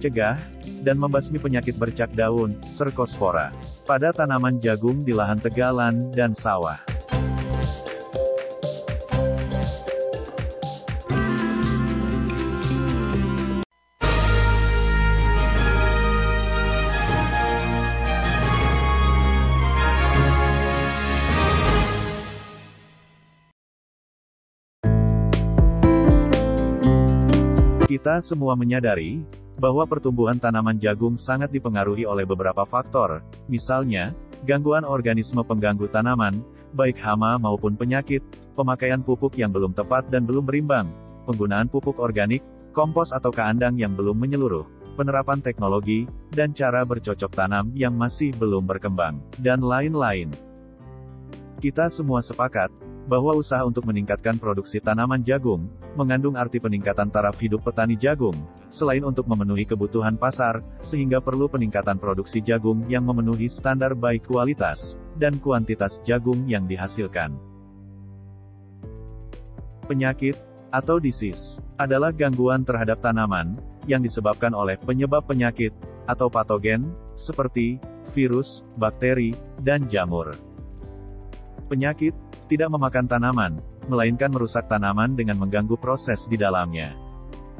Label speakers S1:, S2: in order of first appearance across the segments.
S1: mencegah, dan membasmi penyakit bercak daun, Cercospora, pada tanaman jagung di lahan tegalan dan sawah. Kita semua menyadari bahwa pertumbuhan tanaman jagung sangat dipengaruhi oleh beberapa faktor, misalnya, gangguan organisme pengganggu tanaman, baik hama maupun penyakit, pemakaian pupuk yang belum tepat dan belum berimbang, penggunaan pupuk organik, kompos atau kandang yang belum menyeluruh, penerapan teknologi, dan cara bercocok tanam yang masih belum berkembang, dan lain-lain. Kita semua sepakat bahwa usaha untuk meningkatkan produksi tanaman jagung mengandung arti peningkatan taraf hidup petani jagung, selain untuk memenuhi kebutuhan pasar, sehingga perlu peningkatan produksi jagung yang memenuhi standar baik kualitas dan kuantitas jagung yang dihasilkan. Penyakit atau disease adalah gangguan terhadap tanaman yang disebabkan oleh penyebab penyakit atau patogen seperti virus, bakteri, dan jamur. Penyakit tidak memakan tanaman, melainkan merusak tanaman dengan mengganggu proses di dalamnya.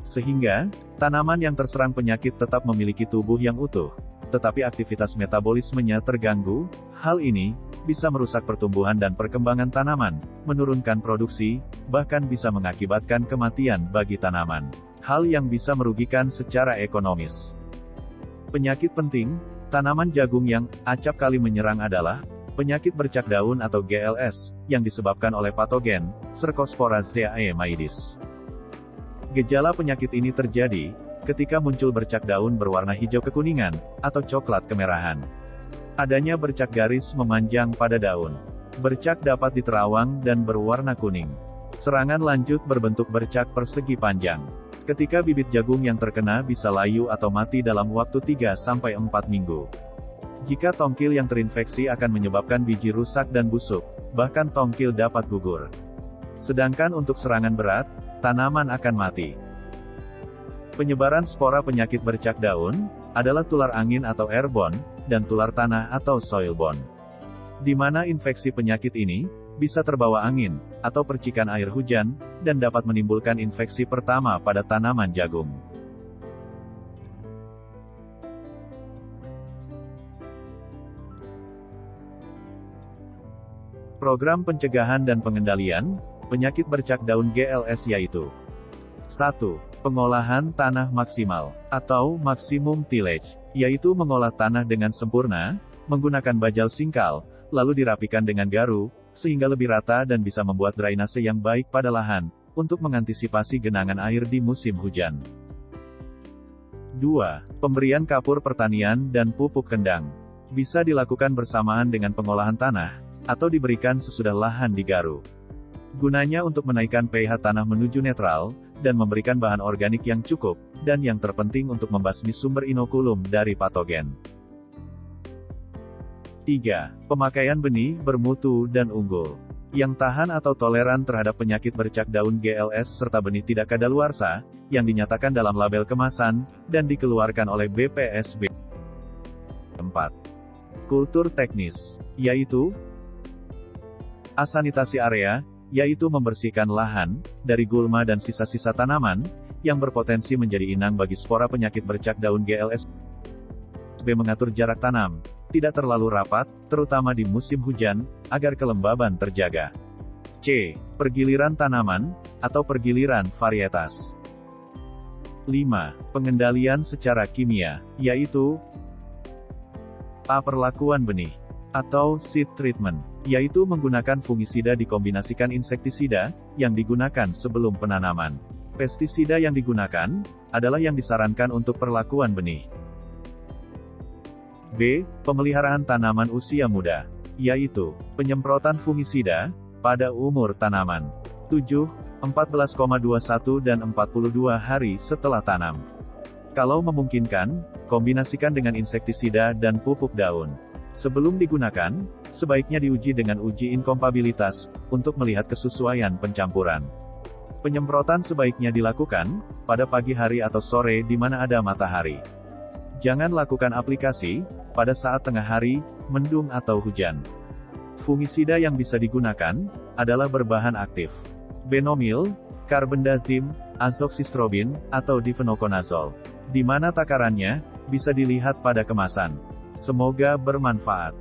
S1: Sehingga, tanaman yang terserang penyakit tetap memiliki tubuh yang utuh, tetapi aktivitas metabolismenya terganggu. Hal ini bisa merusak pertumbuhan dan perkembangan tanaman, menurunkan produksi, bahkan bisa mengakibatkan kematian bagi tanaman. Hal yang bisa merugikan secara ekonomis. Penyakit penting tanaman jagung yang acap kali menyerang adalah penyakit bercak daun atau GLS, yang disebabkan oleh patogen, Cercospora zeae maydis. Gejala penyakit ini terjadi ketika muncul bercak daun berwarna hijau kekuningan, atau coklat kemerahan. Adanya bercak garis memanjang pada daun. Bercak dapat diterawang dan berwarna kuning. Serangan lanjut berbentuk bercak persegi panjang. Ketika bibit jagung yang terkena bisa layu atau mati dalam waktu 3-4 minggu. Jika tongkil yang terinfeksi akan menyebabkan biji rusak dan busuk, bahkan tongkil dapat gugur. Sedangkan untuk serangan berat, tanaman akan mati. Penyebaran spora penyakit bercak daun adalah tular angin atau airborne, dan tular tanah atau soilborne. Di mana infeksi penyakit ini bisa terbawa angin atau percikan air hujan, dan dapat menimbulkan infeksi pertama pada tanaman jagung. Program pencegahan dan pengendalian penyakit bercak daun GLS yaitu 1. Pengolahan tanah maksimal, atau maximum tillage, yaitu mengolah tanah dengan sempurna, menggunakan bajal singkal, lalu dirapikan dengan garu, sehingga lebih rata dan bisa membuat drainase yang baik pada lahan, untuk mengantisipasi genangan air di musim hujan. 2. Pemberian kapur pertanian dan pupuk kendang. Bisa dilakukan bersamaan dengan pengolahan tanah, atau diberikan sesudah lahan digaru. Gunanya untuk menaikkan pH tanah menuju netral, dan memberikan bahan organik yang cukup, dan yang terpenting untuk membasmi sumber inokulum dari patogen. 3. Pemakaian benih bermutu dan unggul, yang tahan atau toleran terhadap penyakit bercak daun GLS serta benih tidak kadaluarsa, yang dinyatakan dalam label kemasan, dan dikeluarkan oleh BPSB. 4. Kultur teknis, yaitu asanitasi area, yaitu membersihkan lahan dari gulma dan sisa-sisa tanaman yang berpotensi menjadi inang bagi spora penyakit bercak daun GLS. B. Mengatur jarak tanam, tidak terlalu rapat, terutama di musim hujan, agar kelembaban terjaga. C. Pergiliran tanaman, atau pergiliran varietas. 5. Pengendalian secara kimia, yaitu A. Perlakuan benih, atau seed treatment, yaitu menggunakan fungisida dikombinasikan insektisida, yang digunakan sebelum penanaman. Pestisida yang digunakan adalah yang disarankan untuk perlakuan benih. B. Pemeliharaan tanaman usia muda, yaitu penyemprotan fungisida pada umur tanaman 7, 14,21 dan 42 hari setelah tanam. Kalau memungkinkan, kombinasikan dengan insektisida dan pupuk daun. Sebelum digunakan, sebaiknya diuji dengan uji inkompatibilitas, untuk melihat kesesuaian pencampuran. Penyemprotan sebaiknya dilakukan pada pagi hari atau sore di mana ada matahari. Jangan lakukan aplikasi pada saat tengah hari, mendung atau hujan. Fungisida yang bisa digunakan adalah berbahan aktif benomil, karbendazim, azoxystrobin, atau difenoconazole. Di mana takarannya bisa dilihat pada kemasan. Semoga bermanfaat.